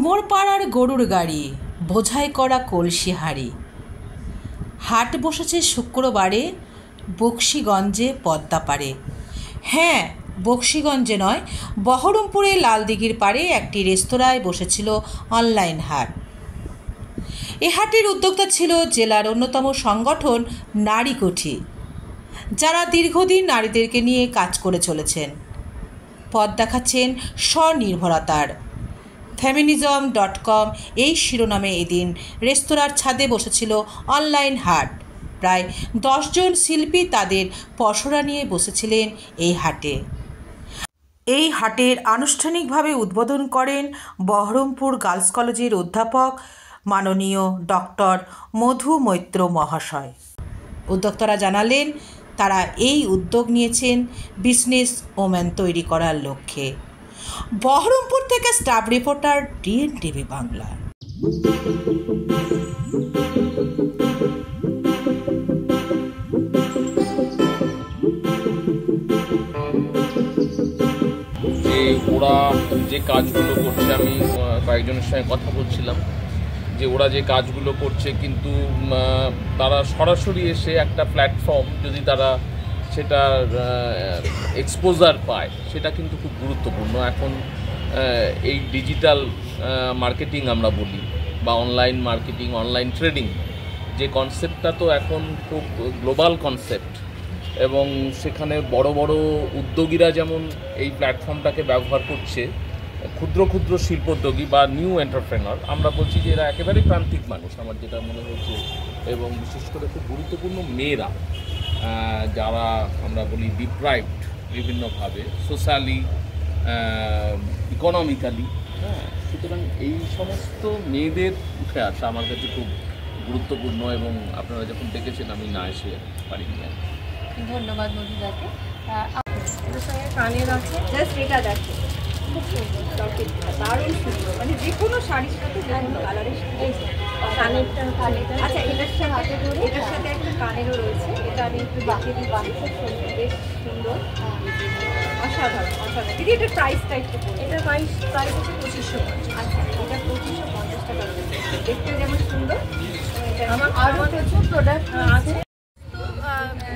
কুমোরপাড়ার গরুর গাড়ি, বোঝাই করা কলসি হাঁড়ি। হাট বসেছে শুক্রবারে বক্সিগঞ্জে পদ্মাপাড়ে। হ্যাঁ, বক্সিগঞ্জে নয়, বহরমপুরে লালদিঘির পাড়ে একটি রেস্তোরাঁয় বসেছিল অনলাইন হাট। এ হাটের উদ্যোক্তা ছিল জেলার অন্যতম সংগঠন নারীকুঠি, যারা দীর্ঘদিন নারীদেরকে নিয়ে কাজ করে চলেছেন। পথ দেখাচ্ছেন স্বনির্ভরতার। ফেমিনিজম.com এই শিরোনামে এদিন রেস্তোরাঁর ছাদে বসেছিল অনলাইন হাট। প্রায় 10 জন শিল্পী তাদের পসরা নিয়ে বসেছিলেন এই হাটে। এই হাটের আনুষ্ঠানিকভাবে উদ্বোধন করেন বহরমপুর গার্লস কলেজের অধ্যাপক মাননীয় ডক্টর মধু মৈত্র মহাশয়। উদ্যোক্তারা জানালেন, তারা এই উদ্যোগ নিয়েছেন বিজনেস ওম্যান তৈরি করার লক্ষ্যে। বহরমপুর থেকে স্টাফ রিপোর্টার DNTV বাংলা। ওরা যে কাজগুলো করছে, আমি কয়েকজনের সঙ্গে কথা বলছিলাম যে ওরা যে কাজগুলো করছে, কিন্তু তারা সরাসরি এসে একটা প্ল্যাটফর্ম যদি তারা সেটা এক্সপোজার পায়, সেটা কিন্তু খুব গুরুত্বপূর্ণ। এখন এই ডিজিটাল মার্কেটিং আমরা বলি, বা অনলাইন মার্কেটিং, অনলাইন ট্রেডিং, যে কনসেপ্টটা তো এখন খুব গ্লোবাল কনসেপ্ট, এবং সেখানে বড় বড় উদ্যোগীরা যেমন এই প্ল্যাটফর্মটাকে ব্যবহার করছে, ক্ষুদ্র ক্ষুদ্র শিল্পোদ্যোগী বা নিউ এন্টারপ্রেনার, আমরা বলছি যে এরা একেবারেই প্রান্তিক মানুষ, আমার যেটা মনে হয়েছে, এবং বিশেষ করে খুব গুরুত্বপূর্ণ মেয়েরা, যারা আমরা বলি ডিপ্রাইভড বিভিন্নভাবে, সোশ্যালি, ইকোনমিক্যালি। সুতরাং এই সমস্ত মেয়েদের উঠে আসা আমার কাছে খুব গুরুত্বপূর্ণ, এবং আপনারা যখন দেখেছেন আমি না এসে পারিনি। ধন্যবাদ মধুদাকে। কানের আছে, জাস্ট এটা দেখো, খুব সুন্দর, দারুণ সুন্দর, মানে যে কোনো শাড়ির সাথে যে কোনো কালারের কানেরটা। আচ্ছা, এটার সাথে এটার সাথে একটা কানেরও রয়েছে, এটা আমি একটু দেখিয়ে দিই। খুব সুন্দর, বেশ সুন্দর, অসাধারণ অসাধারণ। দিদি এটার প্রাইসটা একটু বলুন। এটা প্রাইস হচ্ছে 2550। আচ্ছা, এটা 2550 টাকা রয়েছে। দেখতে যেমন সুন্দর, আমার আরও প্রচুর প্রোডাক্ট আছে।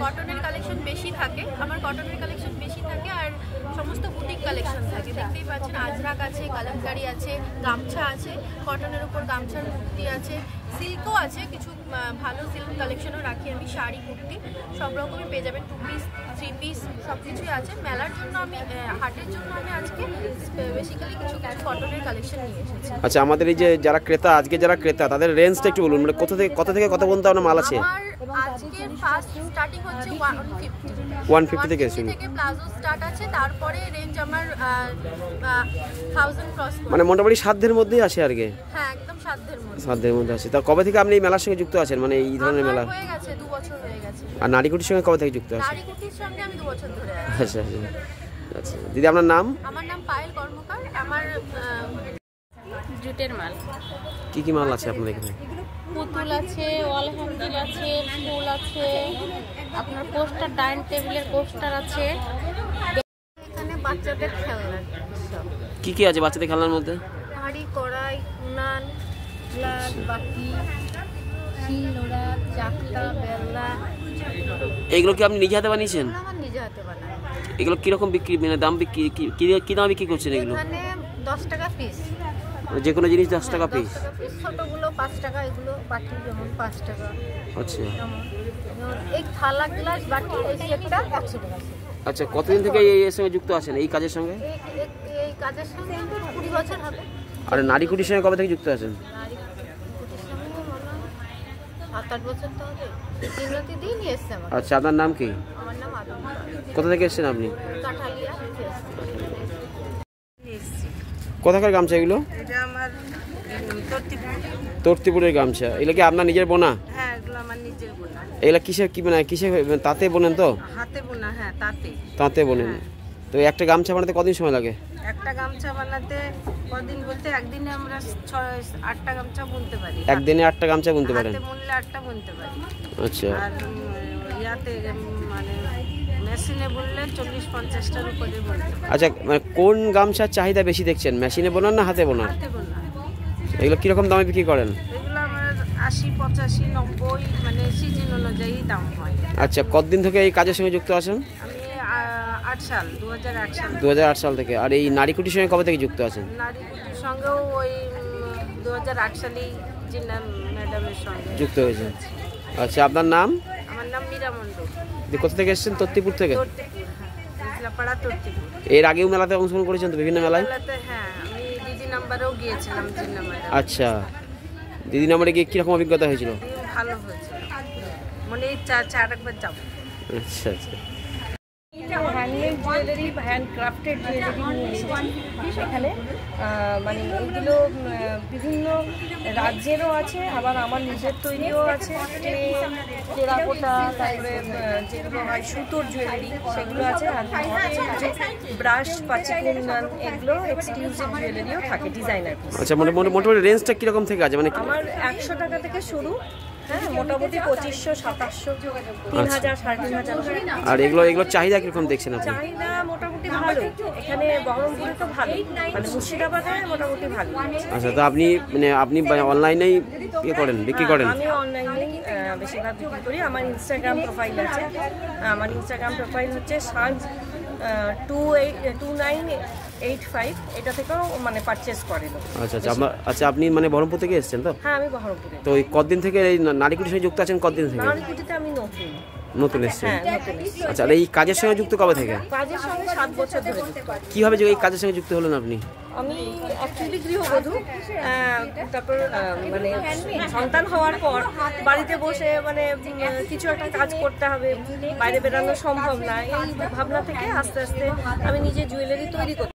কটনের কালেকশন বেশি থাকে, আমার কটনের কালেকশন বেশি থাকে, আর সমস্ত বুটিক কালেকশন থাকে। দেখতেই পাচ্ছেন, আজরাক আছে, কালামকারি আছে, গামছা আছে, কটনের উপর গামছার মুক্তি আছে, সিল্কও আছে, কিছু ভালো সিল্ক কালেকশনও রাখি আমি। শাড়ি, কুর্তি সব রকমই পেয়ে যাবেন, 2 পিস 3 পিস সব কিছুই আছে। মেলার জন্য আমি, হাটের জন্য আমি আজকে বেসিক্যালি কিছু কটনের কালেকশন নিয়ে এসেছি। আচ্ছা, আমাদের এই যে যারা ক্রেতা, আজকে যারা ক্রেতা, তাদের রেঞ্জটা একটু বলুন, মানে কোথা থেকে কত পর্যন্ত আপনার মাল আছে? আজকের ফার্স্ট স্টার্টিং হচ্ছে 150 থেকে প্লাজো স্টার্ট আছে, তারপরে রেঞ্জ আমার 1000 ক্রস করে, মানে মোটামুটি সাধ্যের মধ্যেই আসে আর কি। হ্যাঁ, একদম সাধ্যের মধ্যে আসে। তা কবে থেকে আপনি এই মেলার সঙ্গে যুক্ত আছেন, মানে এই ধরনের মেলা? হয়ে গেছে 2 বছর হয়ে গেছে। আর নারীকুটির সঙ্গে কবে থেকে যুক্ত আছেন? নারীকুটির সঙ্গে আমি 2 বছর ধরে আছি। আচ্ছা, দিদি আপনার নাম? আমার নাম পায়েল কর্মকার। আমার জুটের মাল। কি মাল আছে আপনার এখানে? পুতুল আছে, ওয়াল হ্যান্ডেল আছে, ফুল আছে, আপনার পোস্টার, ডাইনিং টেবিলের পোস্টার আছে। এখানে বাচ্চাদের খেলনা সব। কি আছে বাচ্চাদের খেলনার মধ্যে? হাঁড়ি, কড়াই, উনান, গ্লাস, বাটি, শিলনোড়া, চাকটা, বেলনা। এইগুলো কি আপনি নিজে হাতে বানিয়েছেন? আমার নিজে হাতে বানাই। এগুলো কিরকম বিক্রি, মানে দাম বিক্রি কি দামে বিক্রি করছেন এগুলো? এখানে 10 টাকা পিস, যে কোনো জিনিস 10 টাকা পিস। ছোটগুলো 5 টাকা, এগুলো বাটি যেমন 5 টাকা। আচ্ছা, এই থালা, গ্লাস, বাটি এই সেটটা 100 টাকা। আচ্ছা, কতদিন থেকে এর সঙ্গে যুক্ত আছেন, এই কাজের সঙ্গে? এই কাজের সঙ্গে 20 বছর হবে। আর নারীকুটির সঙ্গে কবে থেকে যুক্ত আছেন? নারীকুটির সঙ্গে মনে হয় 7-8 বছর তো হবে। তিনটি দিন এসছে আমার। আচ্ছা, আপনার নাম কি? আমার নাম আদম। কোথা থেকে এসেছেন আপনি? কাঠালিয়া। কোথাকার গামছা এগুলো? এটা আমার তর্তিপুরের গামছা। এগুলো কি আপনার নিজের বোনা? হ্যাঁ, এগুলো আমার নিজের বোনা। এগুলো কিসে তাঁতে বোনেন তো? হাতে বোনা। হ্যাঁ, তাঁতে বোনেন। তো একটা গামছা বানাতে কতদিন সময় লাগে? একটা গামছা বানাতে কদিন বলতে একদিনে আমরা 6-8টা গামছা বুনতে পারি। একদিনে 8টা গামছা বুনতে পারেন? হাতে বুনলে 8টা বুনতে পারি। আচ্ছা। আর ইয়াতে মানে মেশিনে বুনলে 40-50টার উপরে বুনতে পারি। আচ্ছা, মানে কোন গামছার চাহিদা বেশি দেখছেন, মেশিনে বোনার না হাতে বোনার? হাতে বোনা। এগুলো কীরকম দামে বিক্রি করেন? এগুলো আমার 80, 85, 90 মানে সিজন অনুযায়ী দাম হয়। আচ্ছা, কতদিন থেকে এই কাজের সঙ্গে যুক্ত আছেন? আমি 8 সাল, 2008 সাল। 2008 সাল থেকে। আর এই নারীকুটির সঙ্গে কবে থেকে যুক্ত আছেন? নারীকুটির সঙ্গেও ওই 2008 সালেই জিন্না ম্যাডামের সঙ্গে যুক্ত হয়েছে। আচ্ছা, আপনার নাম? আমার নাম মীরা মণ্ডল। কোথা থেকে এসেছেন? তর্তিপুর থেকে। তর্তিপুর, হ্যাঁ, ইসলাপাড়া তর্তিপুর। এর আগেও মেলাতে অংশগ্রহণ করেছেন তো, বিভিন্ন মেলায়? মেলাতে হ্যাঁ, আমি দিদি নাম্বারেও গিয়েছিলাম জিন্না ম্যাডাম। আচ্ছা, দিদি নাম্বারে গিয়ে কীরকম অভিজ্ঞতা হয়েছিল? ভালো হয়েছিল, মনে ইচ্ছা আছে আরেকবার যাবো। আচ্ছা আচ্ছা। Handmade jewellery, hand crafted jewellery নিয়ে এসেছি এখানে। মানে এইগুলো বিভিন্ন রাজ্যেরও আছে, আবার আমার নিজের তৈরিও আছে। টেরাকোটা, তারপরে যেগুলো হয় সুতোর জুয়েলারি সেগুলো আছে। আর ব্রাশ, পাচিকুন্দান, এগুলো এক্সক্লুসিভ জুয়েলারিও থাকে, ডিজাইনার পিস। আচ্ছা, মোটামুটি রেঞ্জটা কীরকম থেকে আছে? মানে আমার 100 টাকা থেকে শুরু, হ্যাঁ, মোটামুটি 2500, 2700, 3000, 3500। আর এগুলো চাহিদা কিরকম দেখছেন আপনি? চাহিদা মোটামুটি ভালো, এখানে বহরমপুরে তো ভালো, মানে মুর্শিদাবাদে মোটামুটি ভালো। আচ্ছা, তো আপনি অনলাইনেই বিক্রি করেন? আমি অনলাইনেই বেশিরভাগ বিক্রি করি। আমার ইনস্টাগ্রাম প্রোফাইল আছে। আমার ইনস্টাগ্রাম প্রোফাইল হচ্ছে সাজ 2985। এটা থেকেও মানে পারচেস করে। আচ্ছা আচ্ছা, আচ্ছা, আপনি মানে বহরমপুর থেকে এসেছেন তো? হ্যাঁ, আমি বহরমপুরে। তো এই কতদিন থেকে এই নারীকুটির সঙ্গে যুক্ত আছেন? কতদিন থেকে? নারীকুটিতে আমি নতুন এসেছেন? হ্যাঁ, নতুন এসেছি। আচ্ছা, আর এই কাজের সঙ্গে যুক্ত কবে থেকে? কাজের সঙ্গে 7 বছর ধরে যুক্ত। কীভাবে এই কাজের সঙ্গে যুক্ত হলেন আপনি? আমি অ্যাকচুয়ালি গৃহবধূ। তারপর মানে সন্তান হওয়ার পর বাড়িতে বসে মানে কিছু একটা কাজ করতে হবে, বাইরে বেরানো সম্ভব না, এই ভাবনা থেকে আস্তে আস্তে আমি নিজে জুয়েলারি তৈরি করতে